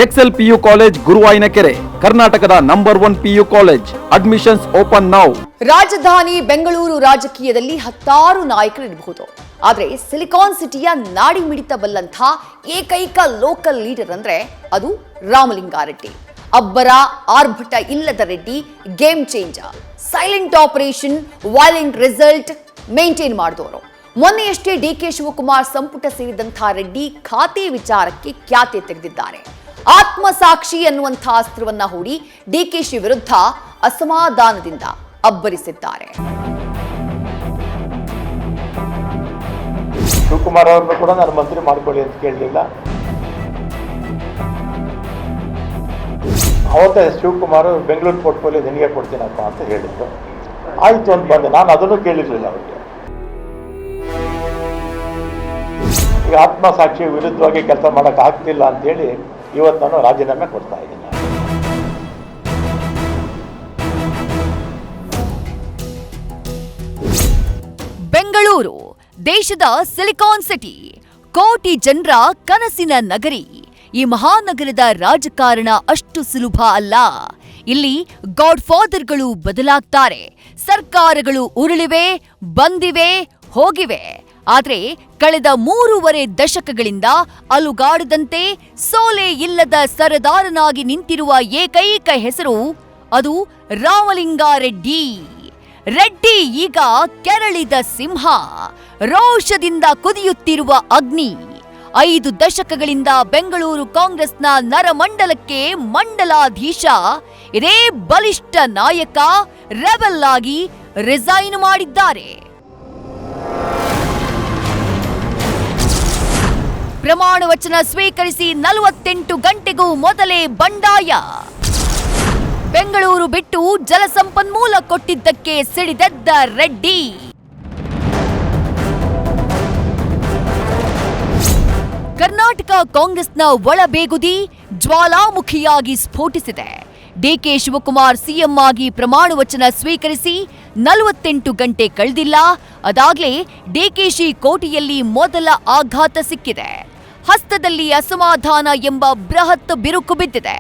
Excel PU college ಗುರುವಾಯಿನಕೆರೆ, ಕರ್ನಾಟಕದ number 1 PU college. Admissions open now. ರಾಜಧಾನಿ ಬೆಂಗಳೂರು ರಾಜಕೀಯದಲ್ಲಿ ಹತ್ತಾರು ನಾಯಕರಿರಬಹುದು, ಆದರೆ ಸಿಲಿಕಾನ್ ಸಿಟಿಯ ನಾಡಿ ಮಿಡಿತ ಬಲ್ಲಂಥ ಏಕೈಕ ಲೋಕಲ್ ಲೀಡರ್ ಅಂದ್ರೆ ಅದು ರಾಮಲಿಂಗಾರೆಡ್ಡಿ. ಅಬ್ಬರ ಆರ್ಭಟ ಇಲ್ಲದ Reddy game changer, silent operation, violent result maintain ಮಾಡಿದವರು. ಮೊನ್ನೆಯಷ್ಟೇ ಡಿಕೆ ಶಿವಕುಮಾರ್ ಸಂಪುಟ ಸೇರಿದಂಥ ರೆಡ್ಡಿ ಖಾತೆ ವಿಚಾರಕ್ಕೆ ಖ್ಯಾತಿ ತೆಗೆದಿದ್ದಾರೆ. ಆತ್ಮಸಾಕ್ಷಿ ಅನ್ನುವಂಥ ಅಸ್ತ್ರವನ್ನ ಹೂಡಿ ಡಿಕೆಶಿ ವಿರುದ್ಧ ಅಸಮಾಧಾನದಿಂದ ಅಬ್ಬರಿಸಿದ್ದಾರೆ. ಶಿವಕುಮಾರ್ ಅವರನ್ನು ಕೂಡ ನಾನು ಮಂತ್ರಿ ಮಾಡ್ಕೊಳ್ಳಿ ಅಂತ ಕೇಳಲಿಲ್ಲ. ಅವತ್ತೇ ಶಿವಕುಮಾರ್ ಬೆಂಗಳೂರು ಪೋರ್ಟ್ಫೋಲಿಯೋ ನಿನಗೆ ಕೊಡ್ತೀನಪ್ಪ ಅಂತ ಹೇಳಿದ್ರು. ಆಯ್ತು ಅಂತ ಬಂದೆ. ನಾನು ಅದನ್ನು ಕೇಳಿರಲಿಲ್ಲ ಅವರಿಗೆ. ಈಗ ಆತ್ಮಸಾಕ್ಷಿ ವಿರುದ್ಧವಾಗಿ ಕೆಲಸ ಮಾಡೋಕೆ ಆಗ್ತಿಲ್ಲ ಅಂತೇಳಿ ಇವತ್ತು ನಾನು ರಾಜೀನಾಮೆ ಕೊಡ್ತಾ ಇದ್ದೀನಿ. ಬೆಂಗಳೂರು ದೇಶದ ಸಿಲಿಕಾನ್ ಸಿಟಿ, ಕೋಟಿ ಜನರ ಕನಸಿನ ನಗರಿ. ಈ ಮಹಾನಗರದ ರಾಜಕಾರಣ ಅಷ್ಟು ಸುಲಭ ಅಲ್ಲ. ಇಲ್ಲಿ ಗಾಡ್ ಫಾದರ್ಗಳು ಬದಲಾಗ್ತಾರೆ, ಸರ್ಕಾರಗಳು ಉರುಳಿವೆ, ಬಂದಿವೆ, ಹೋಗಿವೆ. ಆದ್ರೆ ಕಳೆದ 3.5 ದಶಕಗಳಿಂದ ಅಲುಗಾಡದಂತೆ ಸೋಲೆ ಇಲ್ಲದ ಸರದಾರನಾಗಿ ನಿಂತಿರುವ ಏಕೈಕ ಹೆಸರು ಅದು ರಾಮಲಿಂಗಾರೆಡ್ಡಿ. ರೆಡ್ಡಿ ಈಗ ಕೆರಳಿದ ಸಿಂಹ, ರೋಷದಿಂದ ಕುದಿಯುತ್ತಿರುವ ಅಗ್ನಿ. 5 ದಶಕಗಳಿಂದ ಬೆಂಗಳೂರು ಕಾಂಗ್ರೆಸ್ನ ನರಮಂಡಲಕ್ಕೆ ಮಂಡಲಾಧೀಶ. ಇದೇ ಬಲಿಷ್ಠ ನಾಯಕ ರೆಬೆಲ್ ಆಗಿ ರಿಸೈನ್ ಮಾಡಿದ್ದಾರೆ. ಪ್ರಮಾಣ ವಚನ ಸ್ವೀಕರಿಸಿ 48 ಗಂಟೆಗೂ ಮೊದಲೇ ಬಂಡಾಯ. ಬೆಂಗಳೂರು ಬಿಟ್ಟು ಜಲಸಂಪನ್ಮೂಲ ಕೊಟ್ಟಿದ್ದಕ್ಕೆ ಸಿಡಿದೆದ್ದ ರೆಡ್ಡಿ. ಕರ್ನಾಟಕ ಕಾಂಗ್ರೆಸ್ನ ಒಳಬೇಗುದಿ ಜ್ವಾಲಾಮುಖಿಯಾಗಿ ಸ್ಫೋಟಿಸಿದೆ. ಡಿಕೆ ಶಿವಕುಮಾರ್ ಸಿಎಂ ಆಗಿ ಪ್ರಮಾಣ ವಚನ ಸ್ವೀಕರಿಸಿ 48 ಗಂಟೆ ಕಳೆದಿಲ್ಲ. ಅದಾಗ್ಲೇ ಡಿಕೆಶಿ ಕೋಟೆಯಲ್ಲಿ ಮೊದಲ ಆಘಾತ ಸಿಕ್ಕಿದೆ. ಹಸ್ತದಲ್ಲಿ ಅಸಮಾಧಾನ ಎಂಬ ಬೃಹತ್ ಬಿರುಕು ಬಿದ್ದಿದೆ.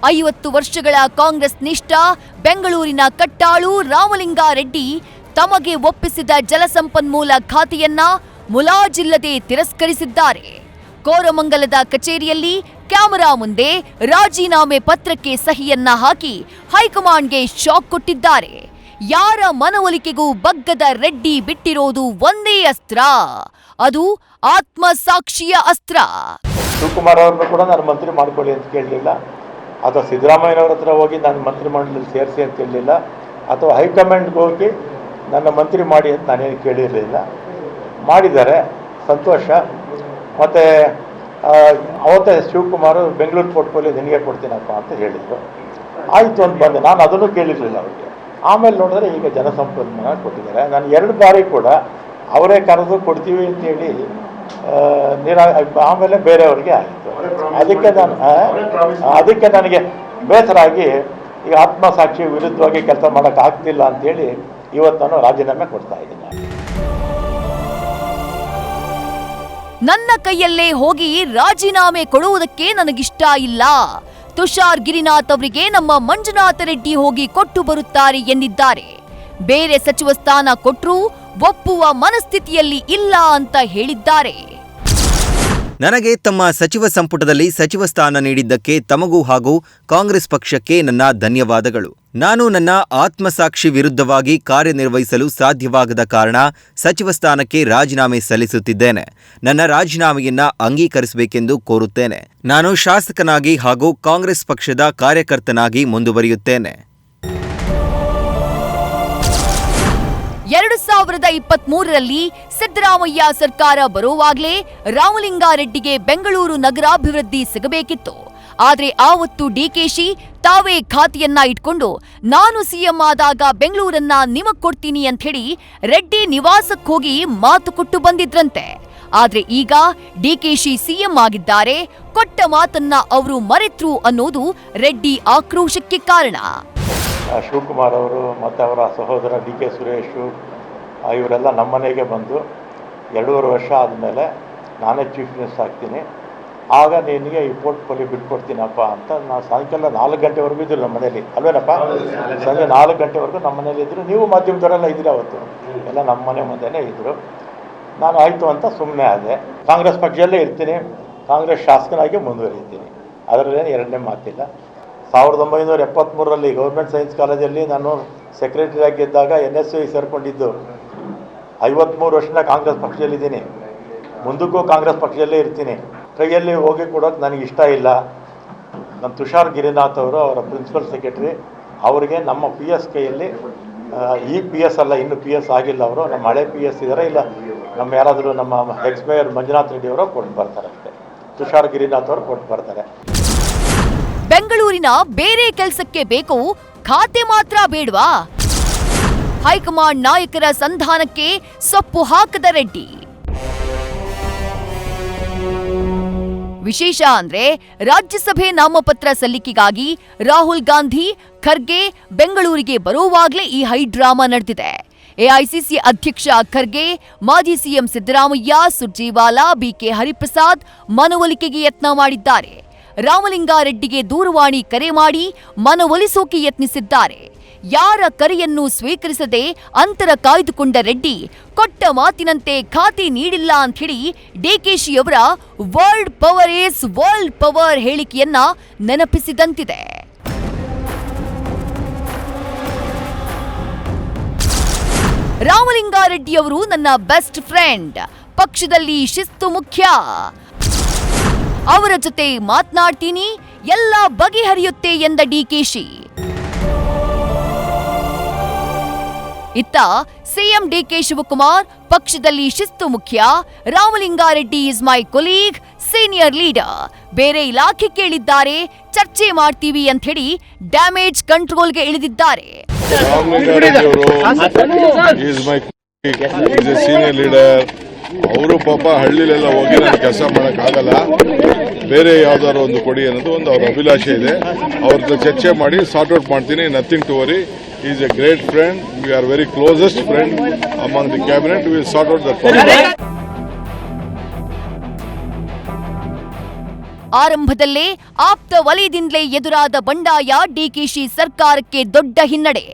50 ವರ್ಷಗಳ ಕಾಂಗ್ರೆಸ್ ನಿಷ್ಠ ಬೆಂಗಳೂರಿನ ಕಟ್ಟಾಳು ರಾಮಲಿಂಗಾರೆಡ್ಡಿ ತಮಗೆ ಒಪ್ಪಿಸಿದ ಜಲಸಂಪನ್ಮೂಲ ಖಾತೆಯನ್ನ ಮುಲಾಜಿಲ್ಲದೆ ತಿರಸ್ಕರಿಸಿದ್ದಾರೆ. ಕೋರಮಂಗಲದ ಕಚೇರಿಯಲ್ಲಿ ಕ್ಯಾಮೆರಾ ಮುಂದೆ ರಾಜೀನಾಮೆ ಪತ್ರಕ್ಕೆ ಸಹಿಯನ್ನ ಹಾಕಿ ಹೈಕಮಾಂಡ್ಗೆ ಶಾಕ್ ಕೊಟ್ಟಿದ್ದಾರೆ. ಯಾರ ಮನವೊಲಿಕೆಗೂ ಬಗ್ಗದ ರೆಡ್ಡಿ ಬಿಟ್ಟಿರೋದು ಒಂದೇ ಅಸ್ತ್ರ, ಅದು ಆತ್ಮಸಾಕ್ಷಿಯ ಅಸ್ತ್ರ. ಶಿವಕುಮಾರ್ ಅವರನ್ನು ಕೂಡ ನಾನು ಮಂತ್ರಿ ಮಾಡ್ಕೊಳ್ಳಿ ಅಂತ ಕೇಳಲಿಲ್ಲ, ಅಥವಾ ಸಿದ್ದರಾಮಯ್ಯನವ್ರ ಹತ್ರ ಹೋಗಿ ನಾನು ಮಂತ್ರಿ ಮಂಡಲದಲ್ಲಿ ಸೇರಿಸಿ ಅಂತ ಹೇಳಲಿಲ್ಲ, ಅಥವಾ ಹೈಕಮಾಂಡ್ಗೆ ಹೋಗಿ ನನ್ನ ಮಂತ್ರಿ ಮಾಡಿ ಅಂತ ನಾನೇನು ಕೇಳಿರಲಿಲ್ಲ. ಮಾಡಿದ್ದಾರೆ, ಸಂತೋಷ. ಮತ್ತು ಅವತ್ತೇ ಶಿವಕುಮಾರ್ ಬೆಂಗಳೂರು ಪೋರ್ಟ್ಫೋಲಿಯೋ ನಿನಗೆ ಕೊಡ್ತೀನಪ್ಪ ಅಂತ ಹೇಳಿದರು. ಆಯಿತು ಅಂತ ಬಂದೆ. ನಾನು ಅದನ್ನು ಕೇಳಿರಲಿಲ್ಲ ಅವರಿಗೆ. ಆಮೇಲೆ ನೋಡಿದ್ರೆ ಈಗ ಜಲಸಂಪನ್ಮೂಲ ಕೊಟ್ಟಿದ್ದಾರೆ. ನಾನು 2 ಬಾರಿ ಕೂಡ ಅವರೇ ಕರೆದು ಕೊಡ್ತೀವಿ ಅಂತೇಳಿ ಆಮೇಲೆ ಬೇರೆಯವ್ರಿಗೆ ಆಯಿತು. ಅದಕ್ಕೆ ನನಗೆ ಬೇಸರ ಆಗಿ ಈಗ ಆತ್ಮಸಾಕ್ಷಿ ವಿರುದ್ಧವಾಗಿ ಕೆಲಸ ಮಾಡೋಕೆ ಆಗ್ತಿಲ್ಲ ಅಂತೇಳಿ ಇವತ್ತು ನಾನು ರಾಜೀನಾಮೆ ಕೊಡ್ತಾ ಇದ್ದೀನಿ. ನನ್ನ ಕೈಯಲ್ಲೇ ಹೋಗಿ ರಾಜೀನಾಮೆ ಕೊಡುವುದಕ್ಕೆ ನನಗಿಷ್ಟ ಇಲ್ಲ. ತುಷಾರ್ ಗಿರಿನಾಥ್ ಅವರಿಗೆ ನಮ್ಮ ಮಂಜುನಾಥ ರೆಡ್ಡಿ ಹೋಗಿ ಕೊಟ್ಟು ಬರುತ್ತಾರೆ ಎಂದಿದ್ದಾರೆ. ಬೇರೆ ಸಚಿವ ಸ್ಥಾನ ಕೊಟ್ಟರೂ ಒಪ್ಪುವ ಮನಸ್ಥಿತಿಯಲ್ಲಿ ಇಲ್ಲ ಅಂತ ಹೇಳಿದ್ದಾರೆ. ನನಗೆ ತಮ್ಮ ಸಚಿವ ಸಂಪುಟದಲ್ಲಿ ಸಚಿವ ಸ್ಥಾನ ನೀಡಿದ್ದಕ್ಕೆ ತಮಗೂ ಹಾಗೂ ಕಾಂಗ್ರೆಸ್ ಪಕ್ಷಕ್ಕೆ ನನ್ನ ಧನ್ಯವಾದಗಳು. ನಾನು ನನ್ನ ಆತ್ಮಸಾಕ್ಷಿ ವಿರುದ್ಧವಾಗಿ ಕಾರ್ಯನಿರ್ವಹಿಸಲು ಸಾಧ್ಯವಾಗದ ಕಾರಣ ಸಚಿವ ಸ್ಥಾನಕ್ಕೆ ರಾಜೀನಾಮೆ ಸಲ್ಲಿಸುತ್ತಿದ್ದೇನೆ. ನನ್ನ ರಾಜೀನಾಮೆಯನ್ನ ಅಂಗೀಕರಿಸಬೇಕೆಂದು ಕೋರುತ್ತೇನೆ. ನಾನು ಶಾಸಕನಾಗಿ ಹಾಗೂ ಕಾಂಗ್ರೆಸ್ ಪಕ್ಷದ ಕಾರ್ಯಕರ್ತನಾಗಿ ಮುಂದುವರಿಯುತ್ತೇನೆ. 2023ರಲ್ಲಿ ಸಿದ್ದರಾಮಯ್ಯ ಸರ್ಕಾರ ಬರುವಾಗಲೇ ರಾಮಲಿಂಗಾರೆಡ್ಡಿಗೆ ಬೆಂಗಳೂರು ನಗರಾಭಿವೃದ್ಧಿ ಸಿಗಬೇಕಿತ್ತು. ಆದ್ರೆ ಆವತ್ತು ಡಿಕೆಶಿ ತಾವೇ ಖಾತೆಯನ್ನ ಇಟ್ಕೊಂಡು ನಾನು ಸಿಎಂ ಆದಾಗ ಬೆಂಗಳೂರನ್ನ ನಿಮಗ್ ಕೊಡ್ತೀನಿ ಅಂತ ಹೇಳಿ ರೆಡ್ಡಿ ನಿವಾಸಕ್ಕೆ ಹೋಗಿ ಮಾತು ಕೊಟ್ಟು ಬಂದಿದ್ರಂತೆ. ಆದ್ರೆ ಈಗ ಡಿಕೆಶಿ ಸಿಎಂ ಆಗಿದ್ದಾರೆ, ಕೊಟ್ಟ ಮಾತನ್ನ ಅವರು ಮರೆತ್ರು ಅನ್ನೋದು ರೆಡ್ಡಿ ಆಕ್ರೋಶಕ್ಕೆ ಕಾರಣ. ಶಿವಕುಮಾರ್ ಅವರು ಮತ್ತು ಅವರ ಸಹೋದರ ಡಿ ಕೆ ಸುರೇಶ್ ಇವರೆಲ್ಲ ನಮ್ಮ ಮನೆಗೆ ಬಂದು 2.5 ವರ್ಷ ಆದಮೇಲೆ ನಾನೇ ಚೀಫ್ ಮಿನಿಸ್ಟರ್ ಆಗ್ತೀನಿ, ಆಗ ನಿನಗೆ ಈ ಪೋರ್ಟ್ಫೋಲಿಯೋ ಬಿಟ್ಕೊಡ್ತೀನಪ್ಪ ಅಂತ ನಾವು ಸಾಯಂಕಾಲ 4 ಗಂಟೆವರೆಗೂ ಇದ್ದರು ನಮ್ಮ ಮನೇಲಿ, ಅಲ್ವೇನಪ್ಪ? ಸಂಜೆ 4 ಗಂಟೆವರೆಗೂ ನಮ್ಮ ಮನೇಲಿ ಇದ್ದರು. ನೀವು ಮಾಧ್ಯಮದವರೆಲ್ಲ ಇದ್ದೀರಿ ಅವತ್ತು, ಎಲ್ಲ ನಮ್ಮ ಮನೆ ಮುಂದೆನೇ ಇದ್ದರು. ನಾನು ಆಯಿತು ಅಂತ ಸುಮ್ಮನೆ ಆದೆ. ಕಾಂಗ್ರೆಸ್ ಪಕ್ಷದಲ್ಲೇ ಇರ್ತೀನಿ, ಕಾಂಗ್ರೆಸ್ ಶಾಸಕನಾಗಿ ಮುಂದುವರಿತೀನಿ, ಅದರಲ್ಲೇನು ಎರಡನೇ ಮಾತಿಲ್ಲ. 1973ರಲ್ಲಿ ಗೌರ್ಮೆಂಟ್ ಸೈನ್ಸ್ ಕಾಲೇಜಲ್ಲಿ ನಾನು ಸೆಕ್ರೆಟರಿ ಆಗಿದ್ದಾಗ NSU ಸೇರಿಕೊಂಡಿದ್ದು. 53 ವರ್ಷದಿಂದ ಕಾಂಗ್ರೆಸ್ ಪಕ್ಷದಲ್ಲಿದ್ದೀನಿ, ಮುಂದಕ್ಕೂ ಕಾಂಗ್ರೆಸ್ ಪಕ್ಷದಲ್ಲೇ ಇರ್ತೀನಿ. ಕೈಯಲ್ಲಿ ಹೋಗಿ ಕೊಡೋಕ್ಕೆ ನನಗೆ ಇಷ್ಟ ಇಲ್ಲ. ನಮ್ಮ ತುಷಾರ್ ಗಿರಿನಾಥ್ ಅವರು, ಅವರ ಪ್ರಿನ್ಸಿಪಲ್ ಸೆಕ್ರೆಟರಿ, ಅವರಿಗೆ ನಮ್ಮ PS ಕೈಯಲ್ಲಿ ಈ PS ಅಲ್ಲ, ಇನ್ನು PS ಆಗಿಲ್ಲ ಅವರು, ನಮ್ಮ ಹಳೆ PS ಇದ್ದಾರೆ, ಇಲ್ಲ ನಮ್ಮ ಯಾರಾದರೂ ನಮ್ಮ ಎಕ್ಸ್-ಮೇಯರ್ ಮಂಜುನಾಥ್ ರೆಡ್ಡಿ ಅವರು ಕೊಟ್ಟು ಬರ್ತಾರೆ ಅಷ್ಟೇ. ತುಷಾರ್ ಗಿರಿನಾಥ್ ಅವರು ಕೊಟ್ಟು ಬರ್ತಾರೆ. ಬೆಂಗಳೂರಿನ ಬೇರೆ ಕೆಲಸಕ್ಕೆ ಬೇಕು, ಖಾತೆ ಮಾತ್ರ ಬೇಡವಾ? ಹೈಕಮಾಂಡ್ ನಾಯಕರ ಸಂಧಾನಕ್ಕೆ ಸೊಪ್ಪು ಹಾಕದ ರೆಡ್ಡಿ. ವಿಶೇಷ ಅಂದ್ರೆ ರಾಜ್ಯಸಭೆ ನಾಮಪತ್ರ ಸಲ್ಲಿಕೆಗಾಗಿ ರಾಹುಲ್ ಗಾಂಧಿ, ಖರ್ಗೆ ಬೆಂಗಳೂರಿಗೆ ಬರುವಾಗಲೇ ಈ ಹೈಡ್ರಾಮಾ ನಡೆದಿದೆ. ಎಐಸಿಸಿ ಅಧ್ಯಕ್ಷ ಖರ್ಗೆ, ಮಾಜಿ ಸಿಎಂ ಸಿದ್ದರಾಮಯ್ಯ, ಸುರ್ಜೇವಾಲಾ, ಬಿಕೆ ಹರಿಪ್ರಸಾದ್ ಮನವೊಲಿಕೆಗೆ ಯತ್ನ ಮಾಡಿದ್ದಾರೆ. ರಾಮಲಿಂಗಾರೆಡ್ಡಿಗೆ ದೂರವಾಣಿ ಕರೆ ಮಾಡಿ ಮನವೊಲಿಸೋಕೆ ಯತ್ನಿಸಿದ್ದಾರೆ. ಯಾರ ಕರೆಯನ್ನು ಸ್ವೀಕರಿಸದೆ ಅಂತರ ಕಾಯ್ದುಕೊಂಡ ರೆಡ್ಡಿ ಕೊಟ್ಟ ಮಾತಿನಂತೆ ಖಾತೆ ನೀಡಿಲ್ಲ ಅಂತ ಹೇಳಿ ಡಿಕೆಶಿಯವರ world power is world power ಹೇಳಿಕೆಯನ್ನ ನೆನಪಿಸಿದಂತಿದೆ. ರಾಮಲಿಂಗಾರೆಡ್ಡಿಯವರು ನನ್ನ ಬೆಸ್ಟ್ ಫ್ರೆಂಡ್, ಪಕ್ಷದಲ್ಲಿ ಶಿಸ್ತು ಮುಖ್ಯ, ಅವರ ಜೊತೆ ಮಾತನಾಡ್ತೀನಿ, ಎಲ್ಲ ಬಗೆಹರಿಯುತ್ತೆ ಎಂದ ಡಿಕೆಶಿ. ಇತ್ತ ಸಿಎಂ ಡಿಕೆ ಶಿವಕುಮಾರ್, ಪಕ್ಷದಲ್ಲಿ ಶಿಸ್ತು ಮುಖ್ಯ, Ramalinga Reddy is my colleague, senior leader, ಬೇರೆ ಇಲಾಖೆ ಕೇಳಿದ್ದಾರೆ, ಚರ್ಚೆ ಮಾಡ್ತೀವಿ ಅಂತ ಹೇಳಿ ಡ್ಯಾಮೇಜ್ ಕಂಟ್ರೋಲ್ಗೆ ಇಳಿದಿದ್ದಾರೆ. ಅವರು ಪಾಪ ಹಳ್ಳಿಲೆಲ್ಲ ಹೋಗಿ ನಾನು ಕೆಲಸ ಮಾಡೋಕ್ಕಾಗಲ್ಲ, ಬೇರೆ ಯಾವ್ದಾದ್ರು ಒಂದು ಕೊಡಿ ಅನ್ನೋದು ಒಂದು ಅವ್ರ ಅಭಿಲಾಷೆ ಇದೆ. ಅವ್ರದ್ದು ಚರ್ಚೆ ಮಾಡಿ ಸಾರ್ಟ್ ಔಟ್ ಮಾಡ್ತೀನಿ, nothing to worry. He is a great friend. We are very closest friend among the cabinet. We will sort out that problem. ಆರಂಭದಲ್ಲೇ ಆಪ್ತ ವಲಯದಿಂದಲೇ ಎದುರಾದ ಬಂಡಾಯ ಡಿಕೆಶಿ ಸರ್ಕಾರಕ್ಕೆ ದೊಡ್ಡ ಹಿನ್ನಡೆ.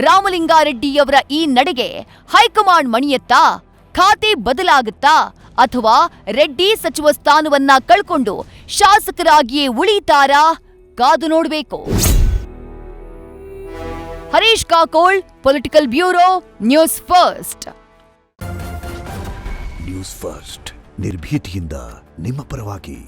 ರಾಮಲಿಂಗಾರೆಡ್ಡಿಯವರ ಈ ನಡೆಗೆ ಹೈಕಮಾಂಡ್ ಮಣಿಯತ್ತಾ? ಖಾತೆ ಬದಲಾಗುತ್ತಾ? ಅಥವಾ ರೆಡ್ಡಿ ಸಚಿವ ಸ್ಥಾನವನ್ನ ಕಳ್ಕೊಂಡು ಶಾಸಕರಾಗಿಯೇ ಉಳಿತಾರಾ? ಕಾದು ನೋಡಬೇಕು. Harish Kakol, political bureau, news first. News first ನಿರ್ಭೀತಿಯಿಂದ ನಿಮ್ಮ ಪರವಾಗಿ.